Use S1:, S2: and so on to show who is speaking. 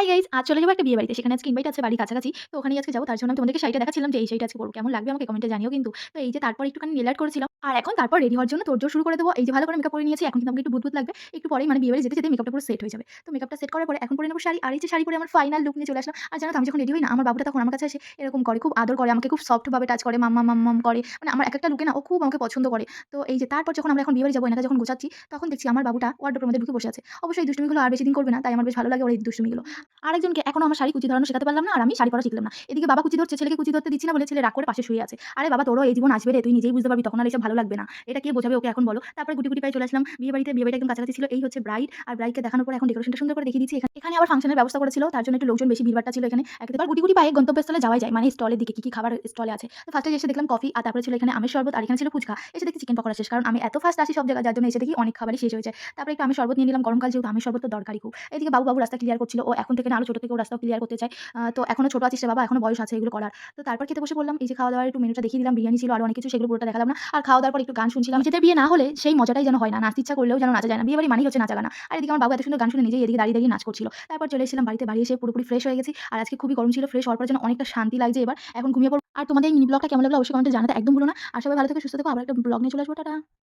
S1: Hi guys! আজ চলে যাবো একটা বিয়ে বাড়িতে। সেখানে আজকে ইনভাইট আছে বাড়ির কাছাকাছি। তো ওখানেই আজকে যাবো। তার জন্য আমি তোমাদেরকে শাড়িটা দেখাচ্ছিলাম যে এই শাড়িটা আজকে পরবো। কেমন লাগবে আমাকে কমেন্টে জানিও কিন্তু। তো এই যে তারপর একটুখানি নেল আর্ট করেছিলাম। আর এখন তারপর রেডি হওয়ার জন্য তোড়জোড় শুরু করে দেবো। এই যে ভালো করে মেকআপ করে নিয়েছি। এখন কিন্তু আমাকে একটু ভূত লাগবে। একটু পরেই মানে বিয়ে বাড়ি যেতে মেকআপটা পুরো সেট হয়ে যাবে। তো মেকআপটা সেট করার পরে এখন পরে নেবো শাড়ি। আর এই যে শাড়ি পরে আমার ফাইনাল লুক নিয়ে চলে আসলাম। আর জানো তো আমি যখন রেডি হই না আমার বাবুটা তখন আমার কাছে এসে এরকম করে, খুব আদর করে, আমাকে খুব সফট ভাবে টাচ করে, মাম্মাম, মাম্মাম করে। মানে আমার একেকটা লুকে না ও খুব আমাকে পছন্দ করে। তো এই যে তারপর যখন আমরা এখন বিয়ে বাড়ি যাবো এনাকে যখন গোছাচ্ছি তখন দেখছি আমার বাবুটা ওয়ারড্রোবের মধ্যে ঢুকে বসে আছে। অবশ্যই এই দুষ্টুমিগুলো আর বেশিদিন করবে না। তাই আমার বেশ ভালো লাগে ওর এই দুষ্টুমিগুলো। আরেকজনকে এখনো আমার শাড়ি কুচি ধরানো শেখাতে পারলাম না আর আমি শাড়ি পরা শিখলাম না। এদিকে বাবা কুচি ধরছে, ছেলেকে কুচি ধরতে দিচ্ছি না বলে ছেলে রাগ করে পাশে শুয়ে আছে। আরে বাবা তোরও এই জীবন আসবে রে, তুই নিজেই বুঝতে পারবি তখন আর এসব ভালো লাগবে না। এটা কে বোঝাবে ওকে এখন বলো? তারপরে গুটি, গুটি পায়ে চলে আসলাম বিয়ে বাড়িতে। বিয়ে বাড়িটা একদম কাছাকাছি ছিল। এই হচ্ছে ব্রাইড আর ব্রাইডকে দেখানোর পরে এখন ডেকোরেশনটা সুন্দর করে দেখিয়ে দিচ্ছি। এখানে আবার ফাংশনের ব্যবস্থা করেছিল। তার জন্য একটু লোকজন বেশি ভিড়ভাট্টা ছিল এখানে। একেবারে গুটি, গুটি পায়ে গন্তব্যস্থলে যাওয়াই যায়। মানে স্টলের দিকে কি খাবার স্টলে আছে। তো ফার্স্টে এসে দেখলাম কফি আর তারপরে ছিল এখানে আমের শরবত আর এখানে ছিল ফুচকা। এসে দেখছি চিকেন পকোড়া শেষ। কারণ আমি এত ফাস্ট আসি সব জায়গায় যার জন্য এসে দেখি অনেক খাবারই শেষ হয়ে যায়। তারপরে একটু আমের শরবত নিয়ে নিলাম। গরমকাল যেহেতু আমের শরবত তো দরকারই খুব। এদিকে বাবু রাস্তা ক্লিয়ার করছিল। ও এখন থেকে না আরো ছোট থেকে ও রাস্তাও ক্লিয়ার করতে চায়। তো এখনো ছোট আছিস রে বাবা, এখনো বয়স আছে এগুলো করার। তো তারপর খেতে বসে পড়লাম। এই যে খাওয়া-দাওয়ার একটু মেনুটা দেখিয়ে দিলাম। বিরিয়ানি ছিল আরো অনেক কিছু, সেগুলো পুরোটা দেখালাম না। আর খাওয়া-দাওয়ার পর একটু গান শুনছিলাম। নিজেদের বিয়ে না হলে সেই মজাটাই যেন হয় না। নাচতে ইচ্ছা করলেও যেন নাচা যায় না। বিয়ে বাড়ি মানেই হচ্ছে নাচা গানা। আর এদিকে আমার বাবু এত সুন্দর গান শুনে নিজেই এদিকে দাঁড়িয়ে, দাঁড়িয়ে নাচ করছিল। তারপর চলে এসেছিলাম বাড়িতে। বাড়ি এসে পুরোপুরি ফ্রেশ হয়ে গেছি। আর আজকে খুবই গরম ছিল। ফ্রেশ হওয়ার পর যেন অনেকটা শান্তি লাগছে এবার। এখন ঘুমিয়ে পড়ব। আর তোমাদের এই মিনি ব্লগটা কেমন লাগলো অবশ্যই কমেন্টে জানাতে একদম ভুলো না। আর সবাই ভালো থেকো, সুস্থ থেকো। আবার একটা ব্লগ নিয়ে চলে আসবো। টাটা।